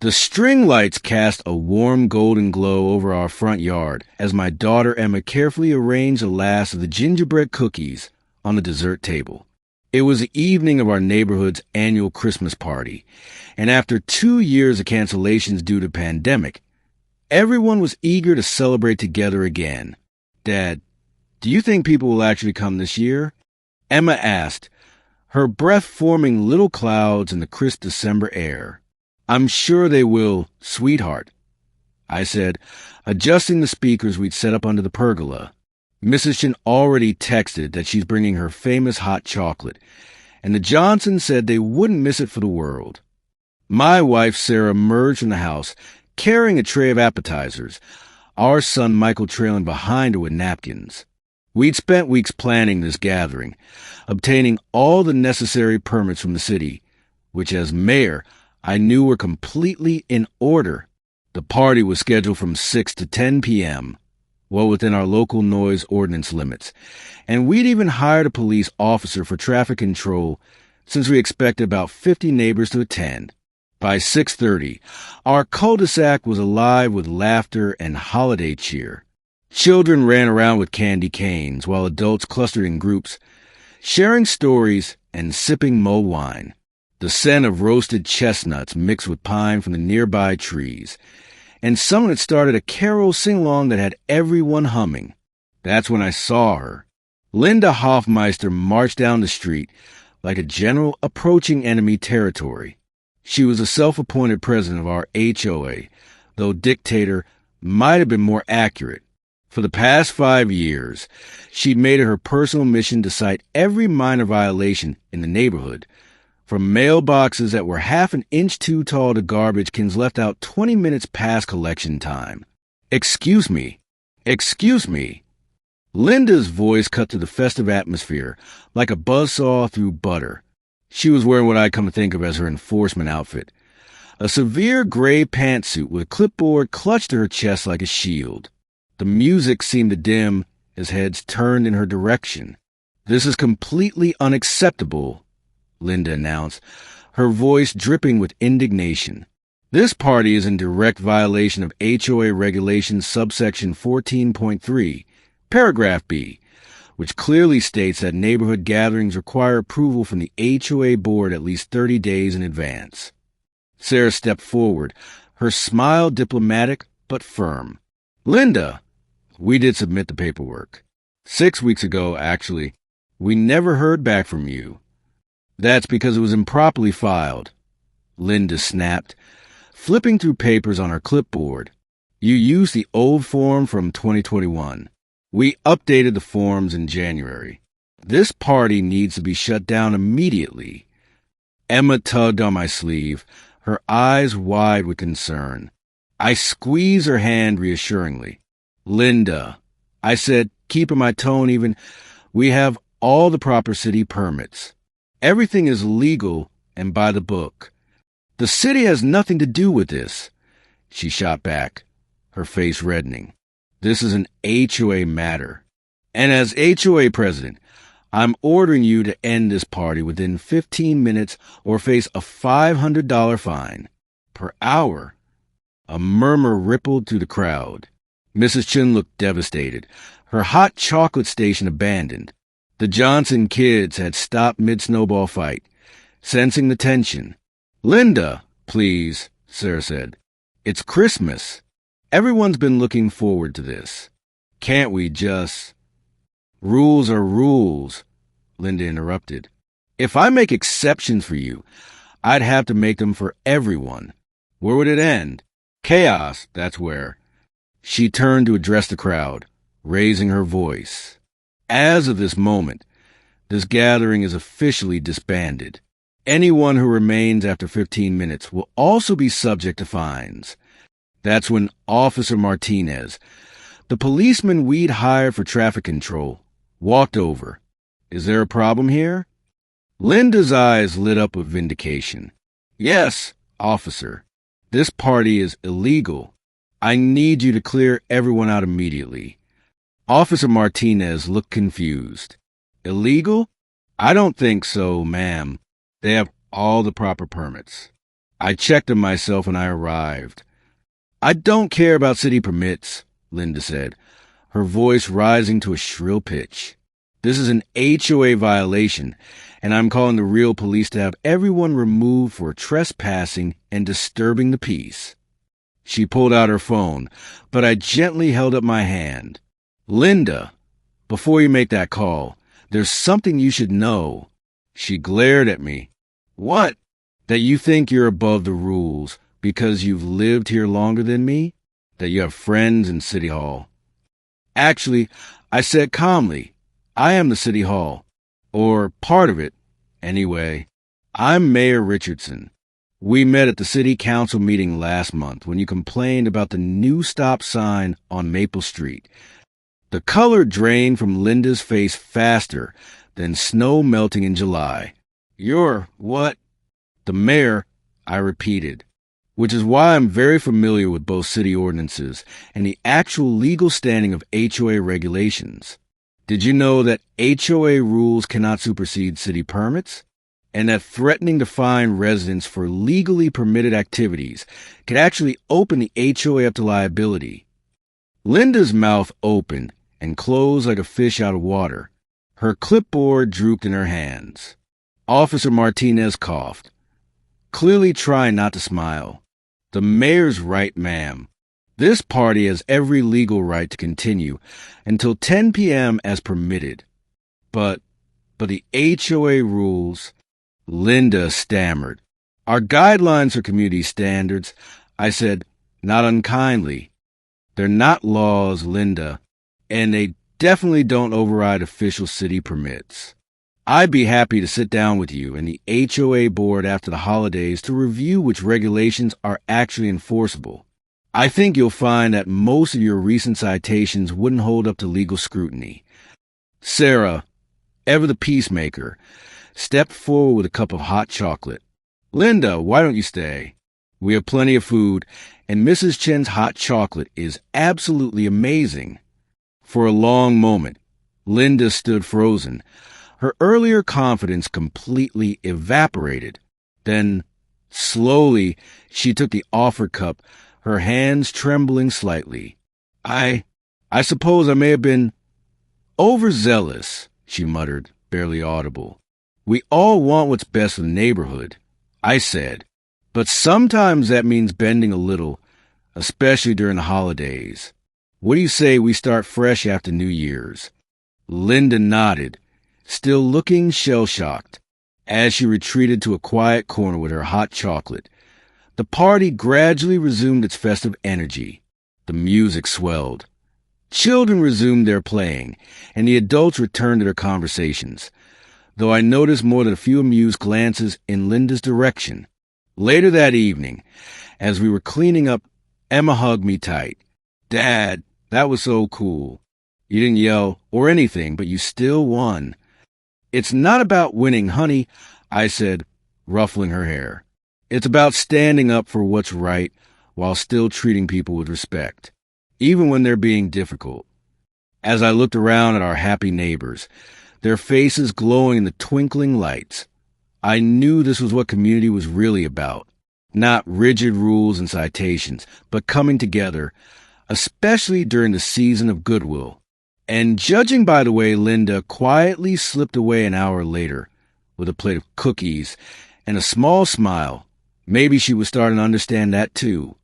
The string lights cast a warm golden glow over our front yard as my daughter Emma carefully arranged the last of the gingerbread cookies on the dessert table. It was the evening of our neighborhood's annual Christmas party, and after 2 years of cancellations due to pandemic, everyone was eager to celebrate together again. Dad, do you think people will actually come this year? Emma asked, her breath forming little clouds in the crisp December air. I'm sure they will, sweetheart, I said, adjusting the speakers we'd set up under the pergola. Mrs. Chin already texted that she's bringing her famous hot chocolate, and the Johnsons said they wouldn't miss it for the world. My wife, Sarah, emerged from the house, carrying a tray of appetizers, our son Michael trailing behind her with napkins. We'd spent weeks planning this gathering, obtaining all the necessary permits from the city, which as mayor, I knew were completely in order. The party was scheduled from 6 to 10 p.m., well within our local noise ordinance limits, and we'd even hired a police officer for traffic control since we expected about 50 neighbors to attend. By 6:30, our cul-de-sac was alive with laughter and holiday cheer. Children ran around with candy canes, while adults clustered in groups, sharing stories and sipping mulled wine. The scent of roasted chestnuts mixed with pine from the nearby trees, and someone had started a carol sing-along that had everyone humming. That's when I saw her. Linda Hoffmeister marched down the street like a general approaching enemy territory. She was the self-appointed president of our HOA, though dictator might have been more accurate. For the past 5 years, she'd made it her personal mission to cite every minor violation in the neighborhood, from mailboxes that were half an inch too tall to garbage cans left out 20 minutes past collection time. Excuse me. Excuse me. Linda's voice cut through the festive atmosphere like a buzzsaw through butter. She was wearing what I come to think of as her enforcement outfit, a severe gray pantsuit with a clipboard clutched to her chest like a shield. The music seemed to dim as heads turned in her direction. This is completely unacceptable, Linda announced, her voice dripping with indignation. This party is in direct violation of HOA Regulations subsection 14.3, paragraph B, which clearly states that neighborhood gatherings require approval from the HOA board at least 30 days in advance. Sarah stepped forward, her smile diplomatic but firm. Linda, we did submit the paperwork. 6 weeks ago, actually. We never heard back from you. That's because it was improperly filed, Linda snapped, flipping through papers on her clipboard. You used the old form from 2021. We updated the forms in January. This party needs to be shut down immediately. Emma tugged on my sleeve, her eyes wide with concern. I squeezed her hand reassuringly. Linda, I said, keeping my tone even, we have all the proper city permits. Everything is legal and by the book. The city has nothing to do with this. She shot back, her face reddening. This is an HOA matter. And as HOA president, I'm ordering you to end this party within 15 minutes or face a $500 fine per hour. A murmur rippled through the crowd. Mrs. Chin looked devastated, her hot chocolate station abandoned. The Johnson kids had stopped mid-snowball fight, sensing the tension. Linda, please, Sarah said. It's Christmas. Everyone's been looking forward to this. Can't we just... Rules are rules, Linda interrupted. If I make exceptions for you, I'd have to make them for everyone. Where would it end? Chaos, that's where. She turned to address the crowd, raising her voice. As of this moment, this gathering is officially disbanded. Anyone who remains after 15 minutes will also be subject to fines. That's when Officer Martinez, the policeman we'd hired for traffic control, walked over. Is there a problem here? Linda's eyes lit up with vindication. Yes, officer. This party is illegal. I need you to clear everyone out immediately. Officer Martinez looked confused. Illegal? I don't think so, ma'am. They have all the proper permits. I checked on myself when I arrived. I don't care about city permits, Linda said, her voice rising to a shrill pitch. This is an HOA violation, and I'm calling the real police to have everyone removed for trespassing and disturbing the peace. She pulled out her phone, but I gently held up my hand. Linda, before you make that call, there's something you should know. She glared at me. What? That you think you're above the rules because you've lived here longer than me? That you have friends in City Hall? Actually, I said calmly, I am the City Hall. Or part of it, anyway. I'm Mayor Richardson. We met at the City Council meeting last month when you complained about the new stop sign on Maple Street. The color drained from Linda's face faster than snow melting in July. You're what? The mayor, I repeated, which is why I'm very familiar with both city ordinances and the actual legal standing of HOA regulations. Did you know that HOA rules cannot supersede city permits? And that threatening to fine residents for legally permitted activities could actually open the HOA up to liability? Linda's mouth opened and closed like a fish out of water. Her clipboard drooped in her hands. Officer Martinez coughed, clearly trying not to smile. The mayor's right, ma'am. This party has every legal right to continue until 10 p.m. as permitted. But the HOA rules, Linda stammered. Our guidelines are community standards, I said, not unkindly. They're not laws, Linda, and they definitely don't override official city permits. I'd be happy to sit down with you and the HOA board after the holidays to review which regulations are actually enforceable. I think you'll find that most of your recent citations wouldn't hold up to legal scrutiny. Sarah, ever the peacemaker, stepped forward with a cup of hot chocolate. Linda, why don't you stay? We have plenty of food, and Mrs. Chen's hot chocolate is absolutely amazing. For a long moment, Linda stood frozen. Her earlier confidence completely evaporated. Then, slowly, she took the offered cup, her hands trembling slightly. I suppose I may have been overzealous, she muttered, barely audible. We all want what's best for the neighborhood, I said, but sometimes that means bending a little, especially during the holidays. What do you say we start fresh after New Year's? Linda nodded, still looking shell-shocked, as she retreated to a quiet corner with her hot chocolate. The party gradually resumed its festive energy. The music swelled. Children resumed their playing, and the adults returned to their conversations, though I noticed more than a few amused glances in Linda's direction. Later that evening, as we were cleaning up, Emma hugged me tight. Dad, that was so cool. You didn't yell or anything, but you still won. It's not about winning, honey, I said, ruffling her hair. It's about standing up for what's right while still treating people with respect, even when they're being difficult. As I looked around at our happy neighbors, their faces glowing in the twinkling lights, I knew this was what community was really about. Not rigid rules and citations, but coming together, especially during the season of goodwill. And judging by the way Linda quietly slipped away an hour later with a plate of cookies and a small smile, maybe she was starting to understand that too.